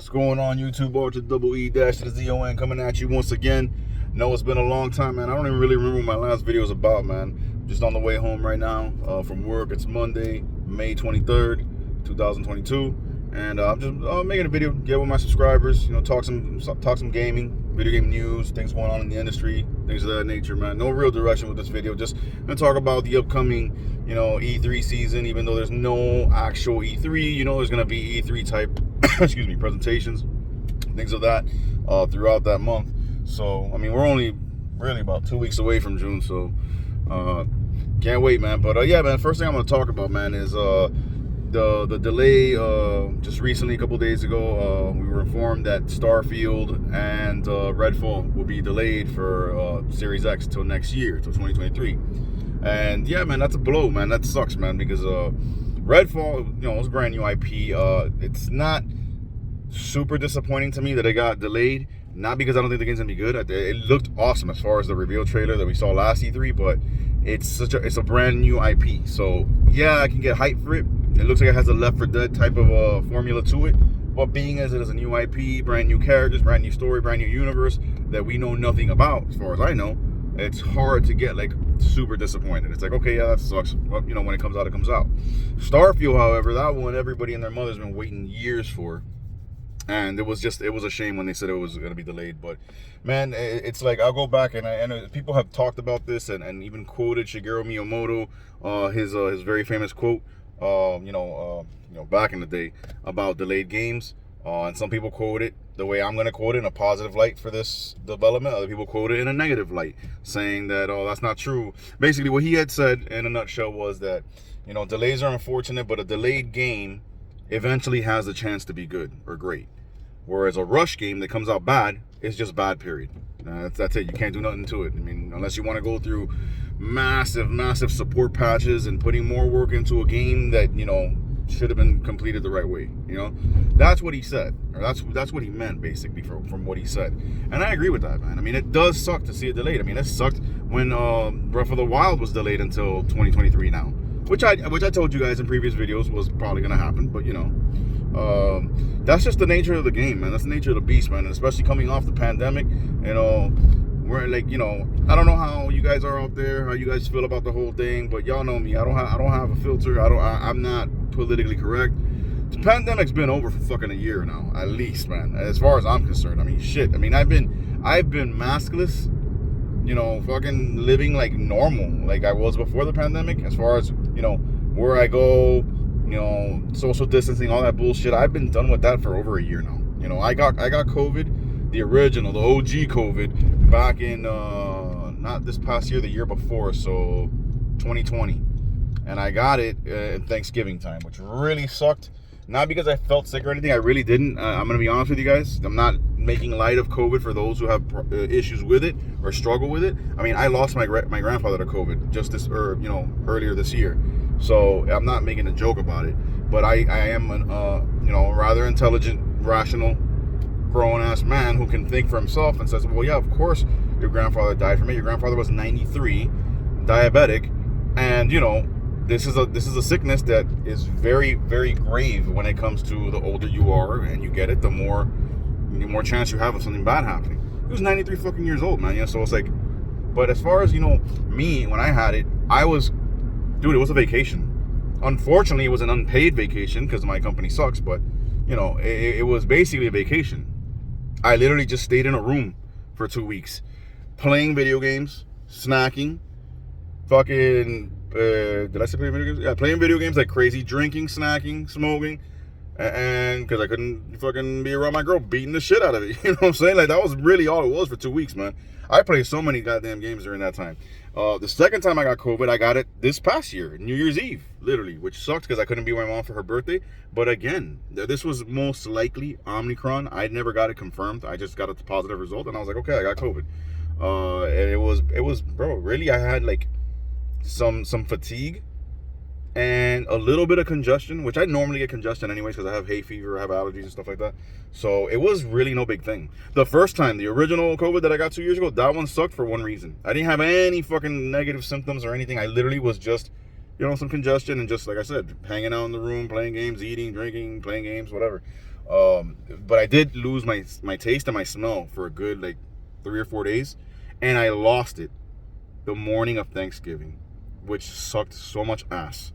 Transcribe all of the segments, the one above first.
What's going on, YouTube? R to double E dash to the ZON coming at you once again. No, it's been a long time, man. I don't even really remember what my last video was about, man. Just on the way home right now from work. It's Monday, May 23rd, 2022. And I'm just making a video, get with my subscribers, talk some gaming, video game news, things going on in the industry, things of that nature, man. No real direction with this video. Just gonna talk about the upcoming, E3 season. Even though there's no actual E3, there's gonna be E3 type, excuse me, presentations, things of that, throughout that month. So, I mean, we're only really about 2 weeks away from June, so can't wait, man. But yeah, man, first thing I'm gonna talk about, man, is the delay. Just recently, a couple days ago, we were informed that Starfield and Redfall will be delayed for Series X till next year, till 2023. And yeah, man, that's a blow, man. That sucks, man, because Redfall, it's a brand new IP. It's not super disappointing to me that it got delayed. Not because I don't think the game's gonna be good. It looked awesome as far as the reveal trailer that we saw last E3, but it's a brand new IP. So yeah, I can get hyped for it. It looks like it has a Left 4 Dead type of formula to it. But being as it is a new IP, brand new characters, brand new story, brand new universe that we know nothing about, as far as I know, it's hard to get like super disappointed. It's like, okay, yeah, that sucks. But when it comes out, it comes out. Starfield, however, that one everybody and their mother's been waiting years for. And it was a shame when they said it was going to be delayed. But man, it's like, I'll go back and people have talked about this and even quoted Shigeru Miyamoto, his very famous quote, back in the day about delayed games. And some people quote it the way I'm going to quote it, in a positive light for this development. Other people quote it in a negative light, saying that, oh, that's not true. Basically, what he had said in a nutshell was that, delays are unfortunate, but a delayed game eventually has a chance to be good or great. Whereas a rush game that comes out bad is just bad, period. That's it. You can't do nothing to it. I mean, unless you want to go through massive support patches and putting more work into a game that, should have been completed the right way. That's what he said. Or that's what he meant, basically, from what he said. And I agree with that, man. I mean, it does suck to see it delayed. I mean, it sucked when Breath of the Wild was delayed until 2023 now. Which I told you guys in previous videos was probably going to happen, but that's just the nature of the game, man. That's the nature of the beast, man. And especially coming off the pandemic, we're like, I don't know how you guys are out there, how you guys feel about the whole thing, but y'all know me. I don't have a filter. I'm not politically correct. The pandemic's been over for fucking a year now, at least, man. As far as I'm concerned, I mean, shit. I mean, I've been maskless, fucking living like normal, like I was before the pandemic. As far as where I go, social distancing, all that bullshit. I've been done with that for over a year now. I got COVID, the original, the OG COVID, back in not this past year, the year before, so 2020, and I got it in Thanksgiving time, which really sucked. Not because I felt sick or anything, I really didn't. I'm gonna be honest with you guys. I'm not making light of COVID for those who have issues with it or struggle with it. I mean, I lost my grandfather to COVID just earlier this year. So I'm not making a joke about it, but I am a rather intelligent, rational, grown-ass man who can think for himself and says, well, yeah, of course your grandfather died from it. Your grandfather was 93, diabetic, and this is a sickness that is very, very grave when it comes to the older you are and you get it, the more chance you have of something bad happening. He was 93 fucking years old, man. So it's like, but as far as me, when I had it, it was a vacation. Unfortunately, it was an unpaid vacation because my company sucks, but it was basically a vacation. I literally just stayed in a room for 2 weeks, playing video games, snacking, fucking, did I say playing video games? Yeah, playing video games like crazy, drinking, snacking, smoking, and because I couldn't fucking be around my girl, beating the shit out of it. You know what I'm saying? Like, that was really all it was for 2 weeks, man. I played so many goddamn games during that time. The second time I got COVID, I got it this past year, New Year's Eve, literally, which sucked because I couldn't be with my mom for her birthday. But again, this was most likely Omicron. I never got it confirmed. I just got a positive result, and I was like, okay, I got COVID. And it was, bro, really, I had like some fatigue and a little bit of congestion, which I normally get congestion anyways because I have hay fever, I have allergies and stuff like that. So it was really no big thing. The first time, the original COVID that I got 2 years ago, that one sucked for one reason. I didn't have any fucking negative symptoms or anything. I literally was just, some congestion and just, like I said, hanging out in the room, playing games, eating, drinking, playing games, whatever. But I did lose my taste and my smell for a good like 3 or 4 days, and I lost it the morning of Thanksgiving, which sucked so much ass.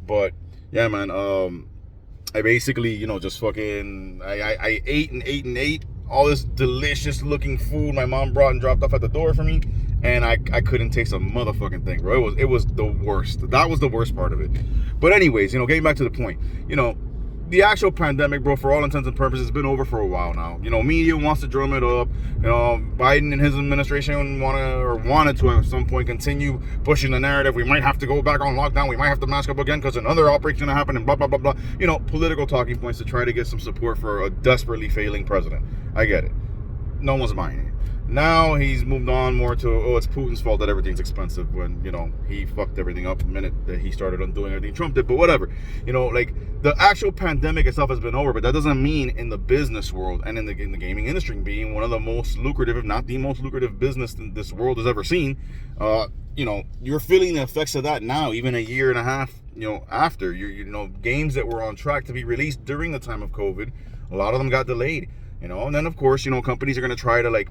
But yeah, man, I basically, just fucking, I ate and ate and ate all this delicious looking food my mom brought and dropped off at the door for me, and I couldn't taste a motherfucking thing, bro. It was the worst. That was the worst part of it. But anyways, getting back to the point, the actual pandemic, bro, for all intents and purposes, has been over for a while now. Media wants to drum it up. Biden and his administration wanted to at some point continue pushing the narrative. We might have to go back on lockdown. We might have to mask up again because another outbreak's going to happen and blah, blah, blah, blah. Political talking points to try to get some support for a desperately failing president. I get it. No one's buying it. Now he's moved on more to, it's Putin's fault that everything's expensive when, he fucked everything up the minute that he started undoing everything Trump did. But whatever. The actual pandemic itself has been over, but that doesn't mean in the business world and in the gaming industry, being one of the most lucrative, if not the most lucrative business this world has ever seen, you're feeling the effects of that now, even a year and a half, after. Games that were on track to be released during the time of COVID, a lot of them got delayed, and then of course, companies are going to try to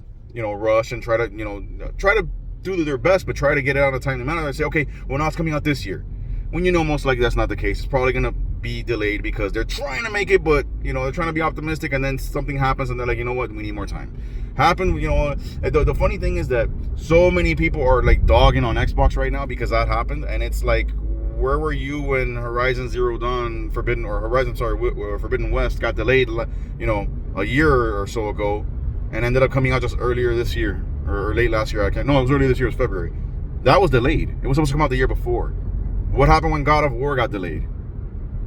rush and try to do their best, but try to get it out in a timely manner. They say, okay, well, now it's coming out this year. When most likely that's not the case. It's probably going to be delayed because they're trying to make it, but, they're trying to be optimistic, and then something happens and they're like, you know what, we need more time. The funny thing is that so many people are like dogging on Xbox right now because that happened, and it's like, where were you when Horizon Forbidden West got delayed, a year or so ago, and ended up coming out just earlier this year, or late last year. It was earlier this year. It was February. That was delayed. It was supposed to come out the year before. What happened when God of War got delayed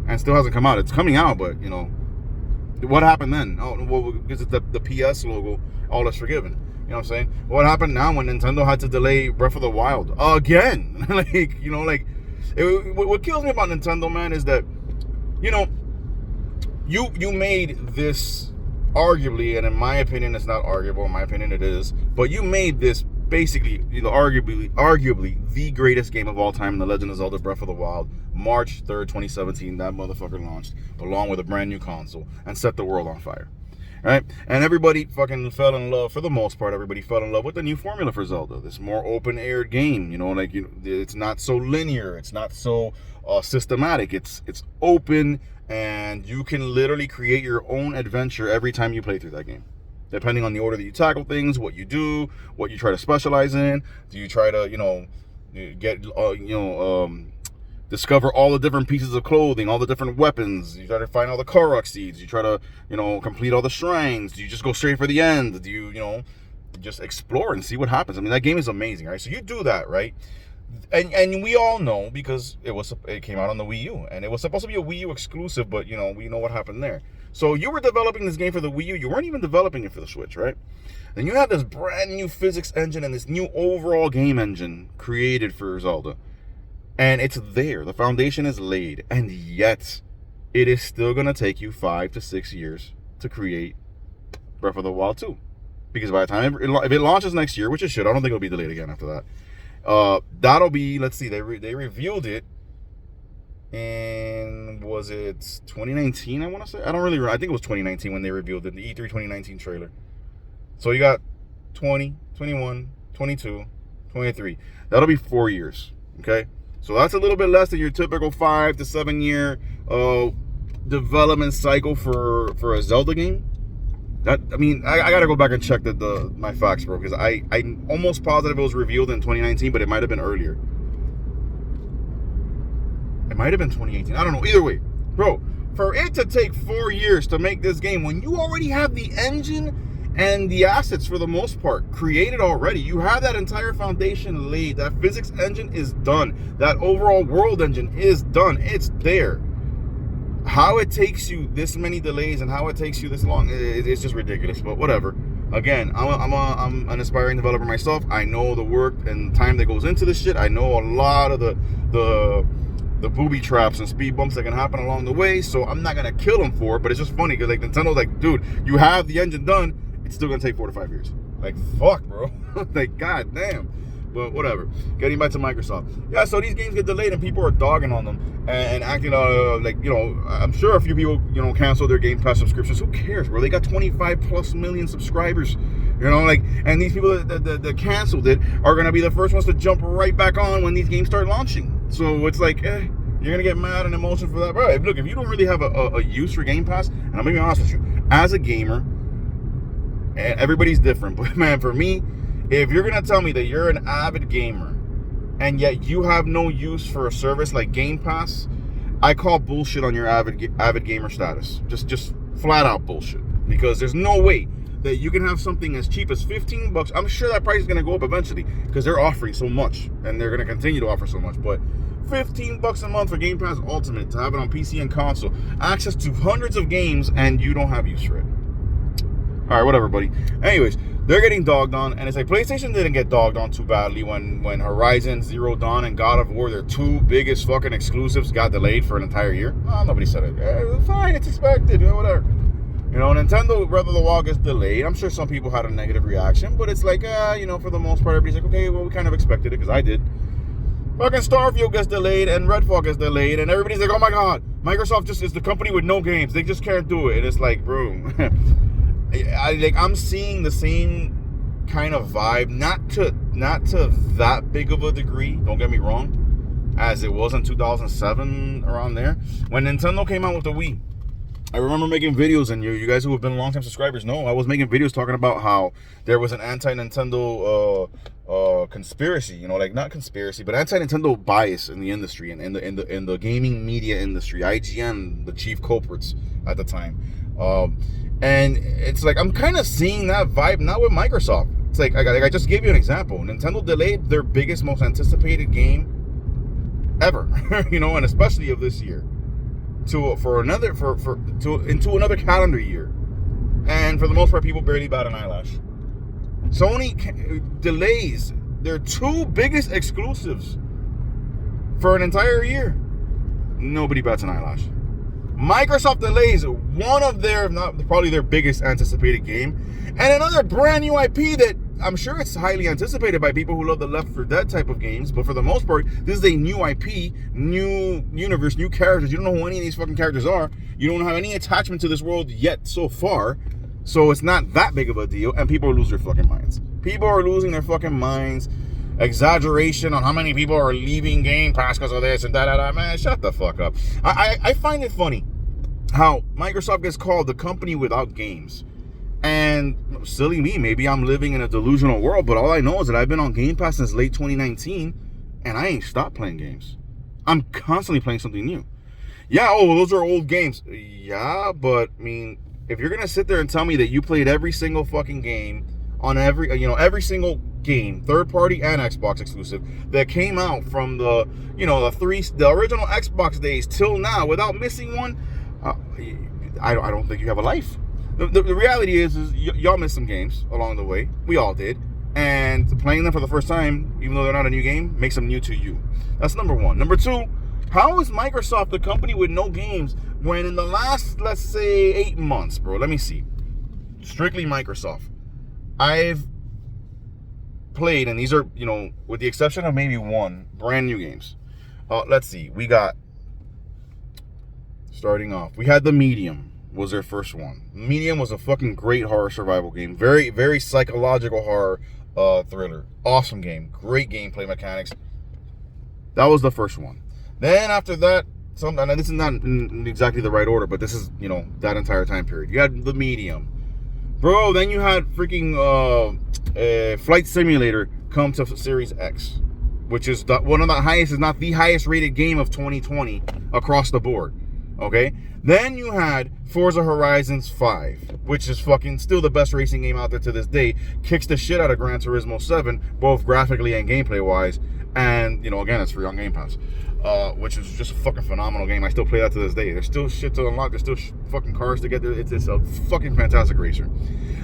and still hasn't come out? It's coming out, but what happened then? Oh, well, because it's the PS logo, all is forgiven. You know what I'm saying? What happened now when Nintendo had to delay Breath of the Wild again? What kills me about Nintendo, man, is that you made this, arguably, and in my opinion it's not arguable, in my opinion it is, but you made this basically, arguably the greatest game of all time in The Legend of Zelda Breath of the Wild. March 3rd, 2017, that motherfucker launched, along with a brand new console, and set the world on fire. Right? And everybody fucking fell in love, for the most part, everybody fell in love with the new formula for Zelda. This more open-air game, it's not so linear, it's not so systematic, it's open, and you can literally create your own adventure every time you play through that game. Depending on the order that you tackle things, what you do, what you try to specialize in. Do you try to, discover all the different pieces of clothing, all the different weapons? You try to find all the Korok seeds. You try to, complete all the shrines. Do you just go straight for the end? Do you, just explore and see what happens? I mean, that game is amazing, right? So you do that, right? And we all know, because it came out on the Wii U, and it was supposed to be a Wii U exclusive, but we know what happened there. So you were developing this game for the Wii U. You weren't even developing it for the Switch, right? Then you have this brand new physics engine and this new overall game engine created for Zelda, and it's there. The foundation is laid, and yet it is still gonna take you 5 to 6 years to create Breath of the Wild 2, because by the time if it launches next year, which it should, I don't think it'll be delayed again after that. That'll be, let's see, they revealed it, and was it 2019, I want to say? I think it was 2019 when they revealed it, the E3 2019 trailer. So you got 20, 21, 22, 23. That'll be 4 years, okay? So that's a little bit less than your typical 5 to 7 year development cycle for a Zelda game. I gotta go back and check my facts, bro, because I'm almost positive it was revealed in 2019, but it might have been earlier. It might have been 2018. I don't know. Either way, bro, for it to take 4 years to make this game, when you already have the engine and the assets, for the most part, created already, you have that entire foundation laid. That physics engine is done. That overall world engine is done. It's there. How it takes you this many delays and how it takes you this long, it's just ridiculous. But whatever. Again, I'm an aspiring developer myself. I know the work and time that goes into this shit. I know a lot of the booby traps and speed bumps that can happen along the way, so I'm not gonna kill them for it. But it's just funny because Nintendo's like, dude, you have the engine done, it's still gonna take 4 to 5 years. Like, fuck, bro. Like, god damn. But whatever. Getting back to Microsoft. Yeah, so these games get delayed and people are dogging on them and acting like, I'm sure a few people, cancel their Game Pass subscriptions. Who cares, bro? They got 25 plus million subscribers. And these people that canceled it are going to be the first ones to jump right back on when these games start launching. So it's like, you're going to get mad and emotional for that. Bro, look, if you don't really have a use for Game Pass, and I'm going to be honest with you, as a gamer, everybody's different, but man, for me, if you're going to tell me that you're an avid gamer and yet you have no use for a service like Game Pass, I call bullshit on your avid gamer status. Just flat out bullshit. Because there's no way that you can have something as cheap as $15. I'm sure that price is going to go up eventually because they're offering so much and they're going to continue to offer so much. But $15 a month for Game Pass Ultimate to have it on PC and console, access to hundreds of games, and you don't have use for it. All right, whatever, buddy. Anyways, they're getting dogged on, and it's like PlayStation didn't get dogged on too badly when Horizon Zero Dawn and God of War, their two biggest fucking exclusives, got delayed for an entire year. Oh, nobody said it. Fine, it's expected, whatever. Nintendo Breath of the Wild gets delayed. I'm sure some people had a negative reaction, but it's like, for the most part, everybody's like, okay, well, we kind of expected it, because I did. Fucking Starfield gets delayed, and Redfall gets delayed, and everybody's like, oh my god, Microsoft just is the company with no games. They just can't do it. And it's like, bro... I'm seeing the same kind of vibe, not to that big of a degree, don't get me wrong, as it was in 2007, around there, when Nintendo came out with the Wii. I remember making videos, and you guys who have been long-time subscribers know I was making videos talking about how there was an anti-Nintendo conspiracy, not conspiracy, but anti-Nintendo bias in the industry and in the gaming media industry. IGN, the chief culprits at the time. And it's like, I'm kind of seeing that vibe now with Microsoft. It's like I just gave you an example. Nintendo delayed their biggest, most anticipated game ever, and especially of this year, into another calendar year. And for the most part, people barely bat an eyelash. Sony delays their two biggest exclusives for an entire year. Nobody bats an eyelash. Microsoft delays one of probably their biggest anticipated game, and another brand new IP that I'm sure it's highly anticipated by people who love the Left 4 Dead type of games, but for the most part, this is a new IP, new universe, new characters. You don't know who any of these fucking characters are. You don't have any attachment to this world yet so far, so it's not that big of a deal, and people are losing their fucking minds. People are losing their fucking minds. Exaggeration on how many people are leaving Game Pass because of this and that. Man, shut the fuck up. I find it funny how Microsoft gets called the company without games. And silly me, maybe I'm living in a delusional world, but all I know is that I've been on Game Pass since late 2019, and I ain't stopped playing games. I'm constantly playing something new. Yeah, those are old games. Yeah, but, if you're going to sit there and tell me that you played every single fucking game on every single game, third party and Xbox exclusive, that came out from the original Xbox days till now without missing one, I don't think you have a life. The reality is y'all missed some games along the way. We all did. And playing them for the first time, even though they're not a new game, makes them new to you. That's number one. Number two, how is Microsoft the company with no games when in the last, let's say, 8 months, bro? Let me see. Strictly Microsoft. I've played, and these are, with the exception of maybe one, brand new games. Let's see. We got, starting off, we had The Medium was their first one. Medium was a fucking great horror survival game. Very, very psychological horror thriller. Awesome game. Great gameplay mechanics. That was the first one. Then after that, and this is not in exactly the right order, but this is, that entire time period. You had The Medium. Bro, then you had freaking Flight Simulator come to Series X, which is one of the highest, is not the highest rated game of 2020 across the board. Okay? Then you had Forza Horizons 5, which is fucking still the best racing game out there to this day. Kicks the shit out of Gran Turismo 7, both graphically and gameplay wise. And, again, it's free on Game Pass. Which is just a fucking phenomenal game. I still play that to this day. There's still shit to unlock. There's still fucking cars to get there. It's a fucking fantastic racer.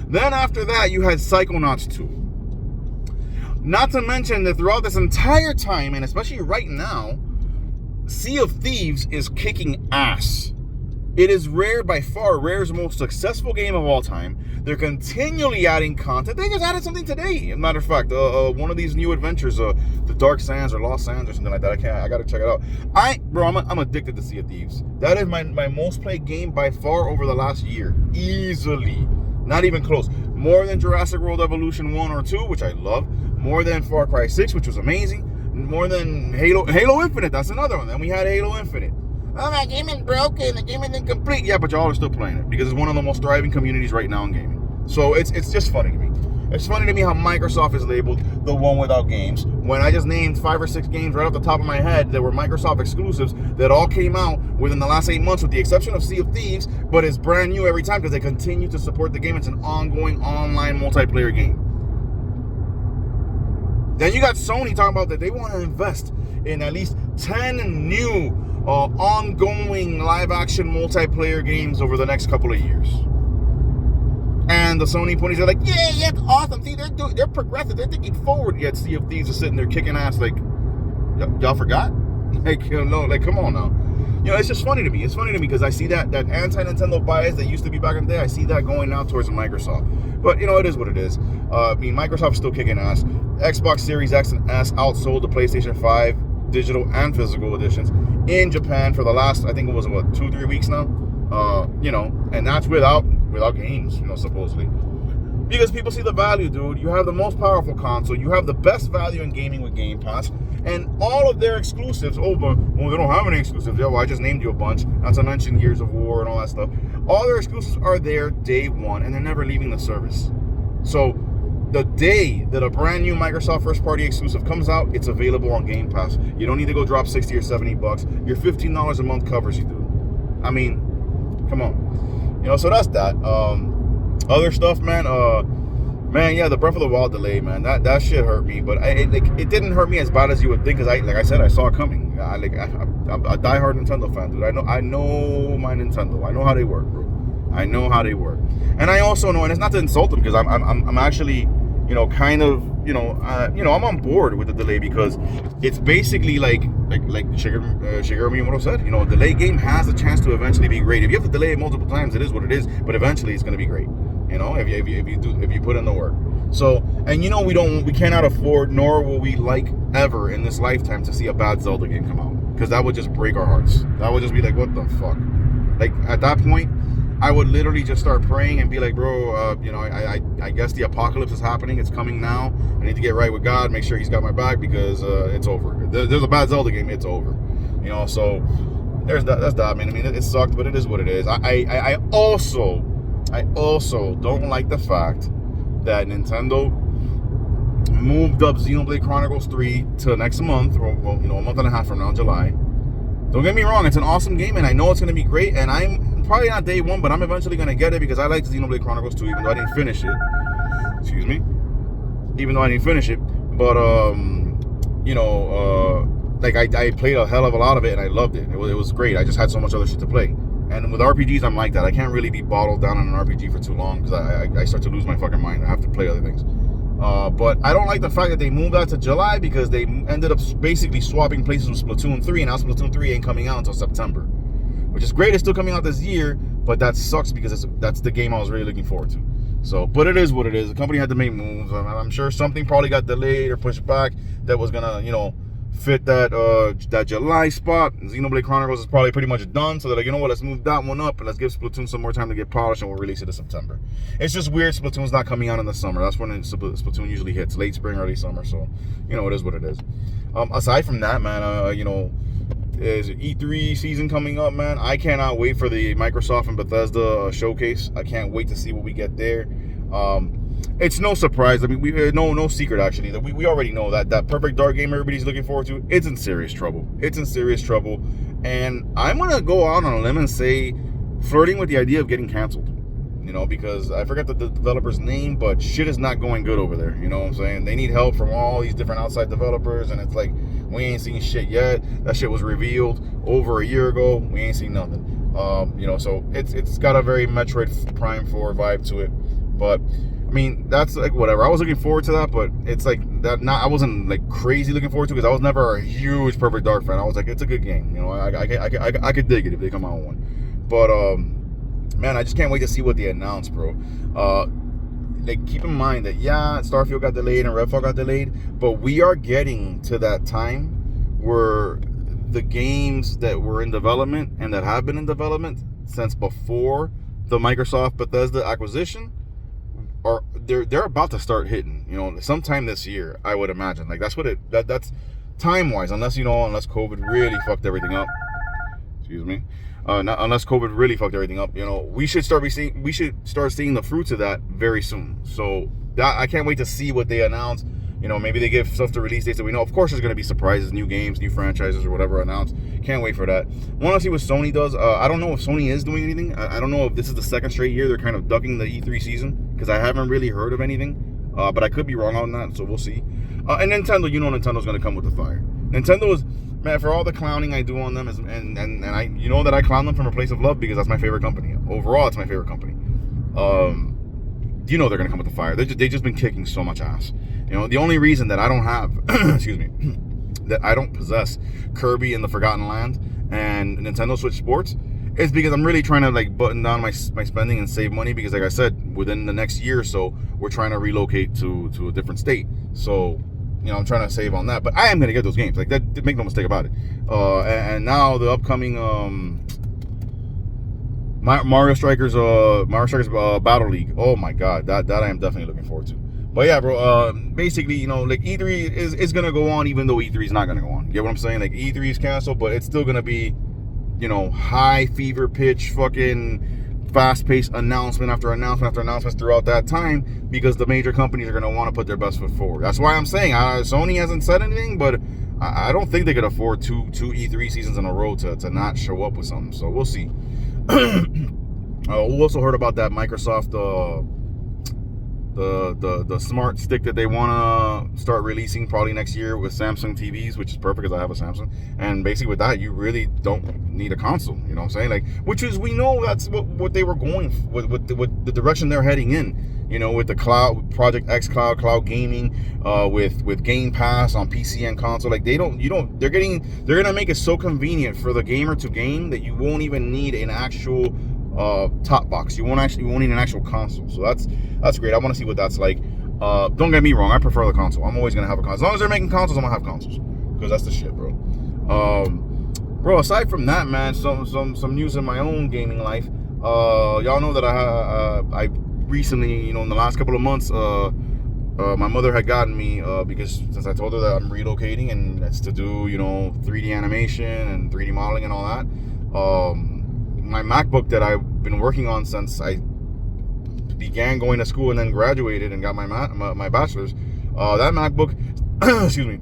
Then after that, you had Psychonauts 2. Not to mention that throughout this entire time, and especially right now, Sea of Thieves is kicking ass. It is Rare, by far, Rare's most successful game of all time. They're continually adding content. They just added something today. As a matter of fact, one of these new adventures, the Dark Sands or Lost Sands or something like that. I gotta check it out. I'm addicted to Sea of Thieves. That is my most played game by far over the last year. Easily. Not even close. More than Jurassic World Evolution 1 or 2, which I love. More than Far Cry 6, which was amazing. More than Halo Infinite. That's another one. Then we had Halo Infinite. Oh, my game is broken. The game is incomplete. Yeah, but y'all are still playing it because it's one of the most thriving communities right now in gaming. So it's just funny to me. It's funny to me how Microsoft is labeled the one without games, when I just named 5 or 6 games right off the top of my head that were Microsoft exclusives that all came out within the last 8 months, with the exception of Sea of Thieves, but it's brand new every time because they continue to support the game. It's an ongoing online multiplayer game. Then you got Sony talking about that they want to invest in at least 10 new ongoing live-action multiplayer games over the next couple of years. And the Sony ponies are like, yeah, it's awesome. See, they're progressive. They're thinking forward. Yet Sea of Thieves is sitting there kicking ass like, y'all forgot? Like, like, come on now. It's just funny to me. It's funny to me because I see that anti-Nintendo bias that used to be back in the day. I see that going now towards Microsoft. But, it is what it is. Microsoft's still kicking ass. Xbox Series X and S outsold the PlayStation 5 digital and physical editions in Japan for the last, I think it was, 2-3 weeks now. And that's without games, supposedly. Because people see the value, dude. You have the most powerful console. You have the best value in gaming with Game Pass. And all of their exclusives, they don't have any exclusives. Yeah, well, I just named you a bunch. Not to mention Gears of War and all that stuff. All their exclusives are there day one, and they're never leaving the service. So the day that a brand new Microsoft first-party exclusive comes out, it's available on Game Pass. You don't need to go drop $60 or $70. Your $15 a month covers you, dude. I mean, come on. So that's that. Other stuff, man. Yeah, the Breath of the Wild delay, man. That shit hurt me, but it didn't hurt me as bad as you would think, because like I said, I saw it coming. I'm a diehard Nintendo fan, dude. I know my Nintendo. I know how they work, bro. I know how they work, and I also know, and it's not to insult them, because I'm actually, kind of, I'm on board with the delay, because it's basically like Shigeru Miyamoto said, a delayed game has a chance to eventually be great. If you have to delay it multiple times, it is what it is, but eventually it's going to be great. If you put in the work. So, and we cannot afford, nor will we like ever in this lifetime, to see a bad Zelda game come out, because that would just break our hearts. That would just be like, what the fuck? Like, at that point, I would literally just start praying and be like, bro, I guess the apocalypse is happening. It's coming now. I need to get right with God, make sure he's got my back, because it's over. There's a bad Zelda game, it's over. So there's that. That's that, man. I mean, it sucked, but it is what it is. I also don't like the fact that Nintendo moved up Xenoblade Chronicles 3 to next month, or a month and a half from now, July. Don't get me wrong, it's an awesome game, and I know it's going to be great, and I'm probably not day one, but I'm eventually going to get it, because I like Xenoblade Chronicles 2, even though I didn't finish it. Excuse me. Even though I didn't finish it. But, I played a hell of a lot of it, and I loved it. It was great. I just had so much other shit to play. And with RPGs, I'm like that. I can't really be bottled down on an RPG for too long, because I start to lose my fucking mind. I have to play other things. But I don't like the fact that they moved that to July, because they ended up basically swapping places with Splatoon 3, and now Splatoon 3 ain't coming out until September. Which is great, it's still coming out this year, but that sucks, because that's the game I was really looking forward to. So, but it is what it is. The company had to make moves. I'm sure something probably got delayed or pushed back that was gonna, fit that July spot. Xenoblade Chronicles is probably pretty much done, so they're like, let's move that one up, and let's give Splatoon some more time to get polished, and we'll release it in September. It's just weird Splatoon's not coming out in the summer. That's when Splatoon usually hits, late spring, early summer. So, it is what it is. Aside from that, man, is E3 season coming up, man. I cannot wait for the Microsoft and Bethesda showcase. I can't wait to see what we get there. It's no surprise. I mean, no secret, actually, that we already know that Perfect Dark game everybody's looking forward to, it's in serious trouble. It's in serious trouble. And I'm going to go out on a limb and say, flirting with the idea of getting canceled. Because I forgot the developer's name, but shit is not going good over there. You know what I'm saying? They need help from all these different outside developers, and it's like, we ain't seen shit yet. That shit was revealed over a year ago. We ain't seen nothing. So it's got a very Metroid Prime 4 vibe to it. But I mean, that's like whatever. I was looking forward to that, but it's like that. I wasn't like crazy looking forward to it, because I was never a huge Perfect Dark fan. I was like, it's a good game. I could dig it if they come out with one. But man, I just can't wait to see what they announce, bro. Like, keep in mind that, yeah, Starfield got delayed and Redfall got delayed, but we are getting to that time where the games that were in development and that have been in development since before the Microsoft Bethesda acquisition are they're about to start hitting, you know, sometime this year, I would imagine. Like, that's what that's time wise, unless COVID really fucked everything up. Excuse me. Unless COVID really fucked everything up, you know, we should start seeing the fruits of that very soon. So that I can't wait to see what they announce. You know, maybe they give stuff to release dates that we know. Of course, there's going to be surprises, new games, new franchises, or whatever announced. Can't wait for that. Want to see what Sony does. I don't know if Sony is doing anything. I don't know if this is the second straight year they're kind of ducking the E3 season, because I haven't really heard of anything. But I could be wrong on that, so we'll see. And Nintendo, you know, Nintendo's going to come with the fire. Nintendo is, man, for all the clowning I do on them, and I, you know that I clown them from a place of love because that's my favorite company. Overall, it's my favorite company. You know they're gonna come with the fire. They just been kicking so much ass. You know, the only reason that I don't have, excuse me, that I don't possess Kirby and the Forgotten Land and Nintendo Switch Sports is because I'm really trying to like button down my spending and save money, because like I said, within the next year or so, we're trying to relocate to a different state. So, you know, I'm trying to save on that, but I am gonna get those games. Like that, make no mistake about it. And now the upcoming Mario Strikers Battle League. Oh my god, that I am definitely looking forward to. But yeah, bro. Basically, you know, like E3 is gonna go on, even though E3 is not gonna go on. You get what I'm saying? Like E3 is canceled, but it's still gonna be, you know, high fever pitch, fucking fast-paced announcement after announcement after announcements throughout that time, because the major companies are going to want to put their best foot forward. That's why I'm saying Sony hasn't said anything, but I don't think they could afford two E3 seasons in a row to not show up with something. So we'll see. We also heard about that Microsoft the smart stick that they want to start releasing probably next year with Samsung TVs, which is perfect because I have a Samsung. And basically with that, you really don't need a console. You know what I'm saying? Like, which is, we know that's what they were going with the direction they're heading in. You know, with the cloud, Project X cloud gaming, with Game Pass on PC and console. Like, they're gonna make it so convenient for the gamer to game that you won't even need an actual top box. You won't need an actual console. So that's great. I want to see what that's like. Don't get me wrong, I prefer the console. I'm always gonna have a console. As long as they're making consoles, I'm gonna have consoles, because that's the shit, bro. Bro, aside from that, man, some news in my own gaming life. Y'all know that I recently, you know, in the last couple of months, my mother had gotten me, because since I told her that I'm relocating and it's to do, you know, 3D animation and 3D modeling and all that, my MacBook that I've been working on since I began going to school and then graduated and got my bachelor's, that MacBook, excuse me,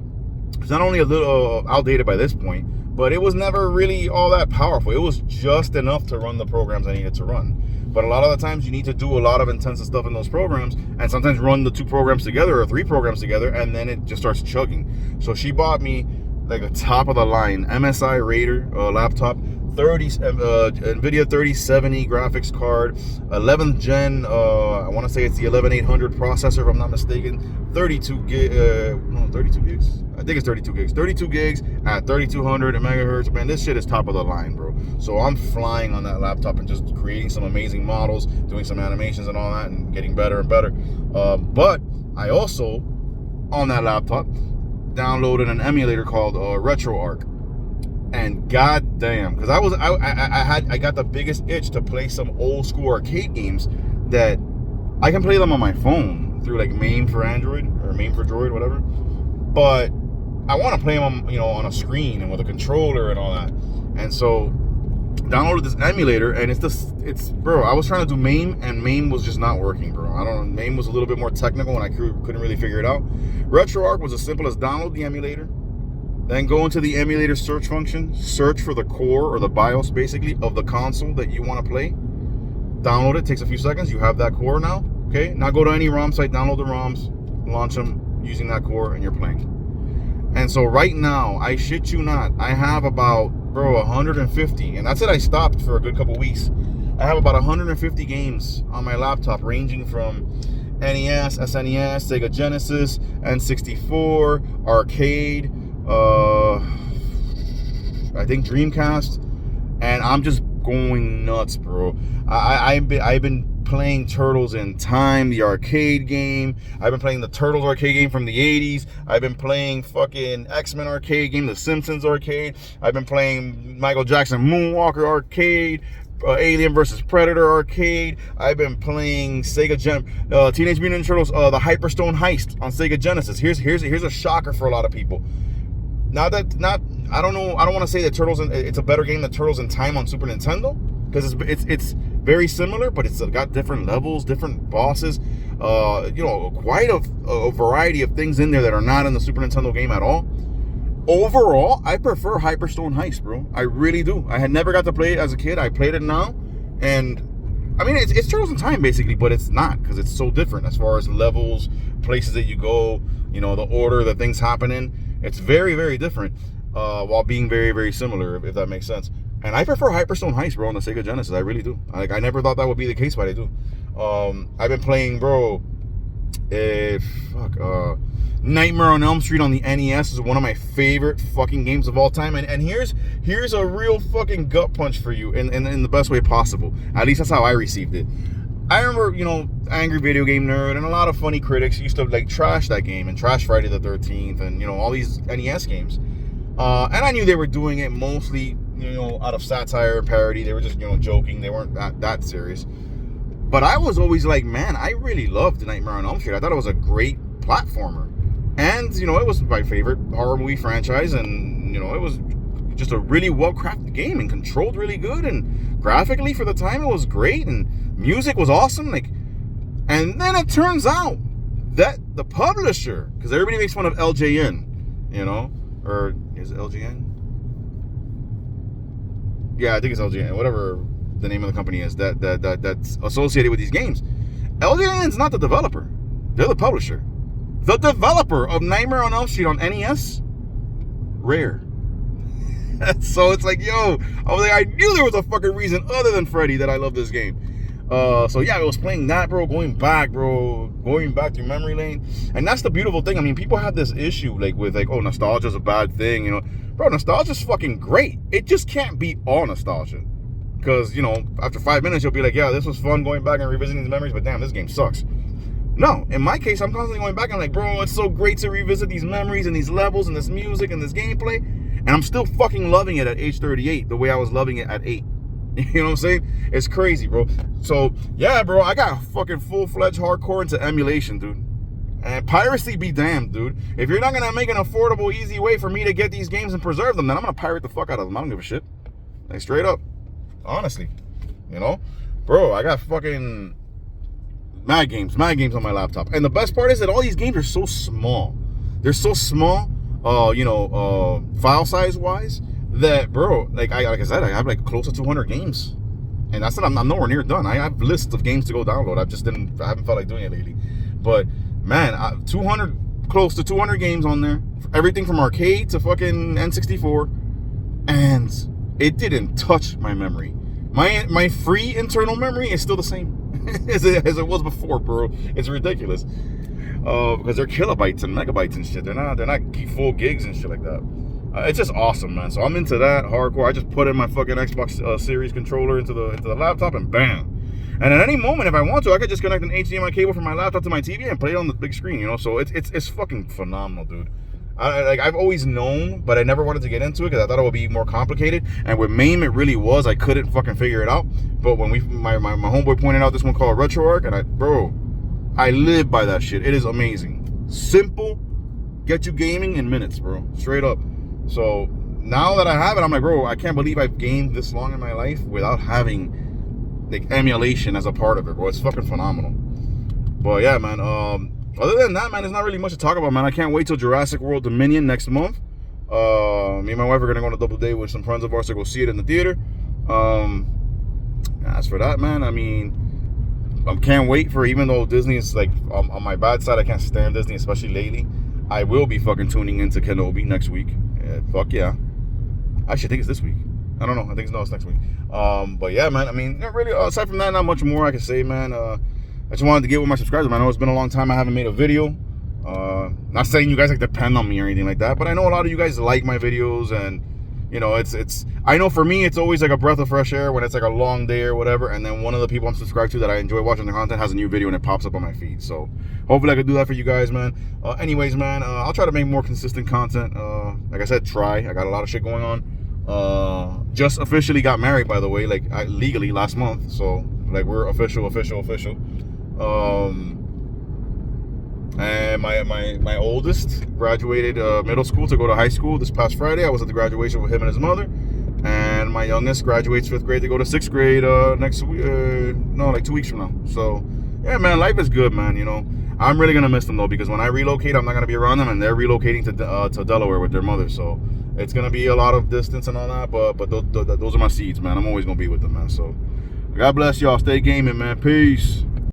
it's not only a little outdated by this point, but it was never really all that powerful. It was just enough to run the programs I needed to run. But a lot of the times you need to do a lot of intensive stuff in those programs, and sometimes run the 2 programs together or 3 programs together, and then it just starts chugging. So she bought me like a top of the line MSI Raider laptop, NVIDIA 3070 graphics card, 11th gen, I want to say it's the 11800 processor if I'm not mistaken, 32 gigs, I think it's 32 gigs, 32 gigs at 3200 megahertz. Man, this shit is top of the line, bro. So I'm flying on that laptop and just creating some amazing models, doing some animations and all that, and getting better and better. But I also, on that laptop, downloaded an emulator called RetroArch. And goddamn, because I got the biggest itch to play some old school arcade games that I can play them on my phone through like MAME for Android or MAME for Droid, whatever. But I want to play them on, you know, on a screen and with a controller and all that. And so downloaded this emulator, and it's bro, I was trying to do MAME, and MAME was just not working, bro. I don't know, MAME was a little bit more technical and I couldn't really figure it out. RetroArch was as simple as download the emulator, then go into the emulator search function, search for the core or the BIOS basically of the console that you want to play. Download it, takes a few seconds, you have that core now. Okay, now go to any ROM site, download the ROMs, launch them using that core, and you're playing. And so right now, I shit you not, I have about, bro, 150, and that's it. I stopped for a good couple weeks. I have about 150 games on my laptop, ranging from NES, SNES, Sega Genesis, N64, arcade, I think Dreamcast, and I'm just going nuts, bro. I've been playing Turtles in Time, the arcade game. I've been playing the Turtles arcade game from the 80s. I've been playing fucking X-Men arcade game, the Simpsons arcade. I've been playing Michael Jackson Moonwalker arcade, Alien vs. Predator arcade. I've been playing Teenage Mutant Ninja Turtles, the Hyperstone Heist on Sega Genesis. Here's a shocker for a lot of people. I don't want to say that it's a better game than Turtles in Time on Super Nintendo, because it's very similar, but it's got different levels, different bosses, quite a variety of things in there that are not in the Super Nintendo game at all. Overall, I prefer Hyperstone Heist, bro. I really do. I had never got to play it as a kid. I played it now, and I mean, it's Turtles in Time basically, but it's not, because it's so different as far as levels, places that you go, the order that things happen in. It's very, very different, while being very, very similar, if that makes sense. And I prefer Hyperstone Heist, bro, on the Sega Genesis. I really do. I never thought that would be the case, but I do. I've been playing, bro, Nightmare on Elm Street on the NES is one of my favorite fucking games of all time. And here's a real fucking gut punch for you in the best way possible. At least that's how I received it. I remember, angry video game nerd and a lot of funny critics used to like trash that game and trash Friday the 13th and, all these NES games. And I knew they were doing it mostly, out of satire and parody. They were just, joking. They weren't that serious. But I was always like, man, I really loved Nightmare on Elm Street. I thought it was a great platformer. And, it was my favorite horror movie franchise. And, it was just a really well-crafted game and controlled really good. And graphically for the time, it was great. And music was awesome. And then it turns out that the publisher, because everybody makes fun of LJN, or is it LJN? Yeah, I think it's LJN, whatever the name of the company is that's associated with these games. LJN's not the developer. They're the publisher. The developer of Nightmare on Elm Street on NES, Rare. So it's like, yo, I knew there was a fucking reason other than Freddy that I love this game. So yeah, I was playing that, bro, going back through memory lane. And that's the beautiful thing. I mean, people have this issue with oh, nostalgia's a bad thing, Bro, nostalgia's fucking great. It just can't be all nostalgia. Because, after 5 minutes, you'll be like, yeah, this was fun going back and revisiting these memories, but damn, this game sucks. No, in my case, I'm constantly going back and like, bro, it's so great to revisit these memories and these levels and this music and this gameplay. And I'm still fucking loving it at age 38 the way I was loving it at 8. You know what I'm saying? It's crazy, bro. So, yeah, bro, I got fucking full-fledged hardcore into emulation, dude. And piracy be damned, dude. If you're not going to make an affordable, easy way for me to get these games and preserve them, then I'm going to pirate the fuck out of them. I don't give a shit. Like, straight up. Honestly. Bro, I got fucking mad games on my laptop. And the best part is that all these games are so small. They're so small, file size-wise, that, bro, like I said, I have like close to 200 games. And that's it. I'm nowhere near done. I have lists of games to go download. I haven't felt like doing it lately. But man, close to 200 games on there. Everything from arcade to fucking N64, and it didn't touch my memory. My free internal memory is still the same as it was before, bro. It's ridiculous. Because they're kilobytes and megabytes and shit. They're not full gigs and shit like that. It's just awesome, man. So I'm into that hardcore. I just put in my fucking Xbox Series controller into the laptop, and bam. And at any moment, if I want to, I could just connect an HDMI cable from my laptop to my TV and play it on the big screen, So it's fucking phenomenal, dude. I've always known, but I never wanted to get into it because I thought it would be more complicated. And with MAME, it really was. I couldn't fucking figure it out. But when my homeboy pointed out this one called RetroArch, and I live by that shit. It is amazing. Simple, get you gaming in minutes, bro. Straight up. So now that I have it, I'm like, bro, I can't believe I've gamed this long in my life without having like emulation as a part of it, bro. It's fucking phenomenal. But yeah, man. Other than that, man, there's not really much to talk about, man. I can't wait till Jurassic World Dominion next month. Me and my wife are gonna go on a double date with some friends of ours to go see it in the theater. As for that, man, I mean, I can't wait for, even though Disney is like on my bad side, I can't stand Disney, especially lately. I will be fucking tuning into Kenobi next week. Fuck yeah. Actually, I think it's this week. I don't know. I think it's next week. But yeah, man. I mean, not really. Aside from that, not much more I can say, man. I just wanted to get with my subscribers. I know it's been a long time I haven't made a video. Not saying you guys like depend on me or anything like that, but I know a lot of you guys like my videos, and you know, it's I know for me it's always like a breath of fresh air when it's like a long day or whatever, and then one of the people I'm subscribed to that I enjoy watching the content has a new video and it pops up on my feed. So hopefully I can do that for you guys, man. Anyways, man, I'll try to make more consistent content. Like I said, I got a lot of shit going on. Just officially got married, by the way, like legally last month. So like we're official. And my oldest graduated middle school to go to high school this past Friday. I was at the graduation with him and his mother. And my youngest graduates 5th grade to go to 6th grade next week. No, like 2 weeks from now. So yeah, man, life is good, man. You know, I'm really gonna miss them though, because when I relocate, I'm not gonna be around them, and they're relocating to Delaware with their mother. So it's gonna be a lot of distance and all that. But those are my seeds, man. I'm always gonna be with them, man. So God bless y'all. Stay gaming, man. Peace.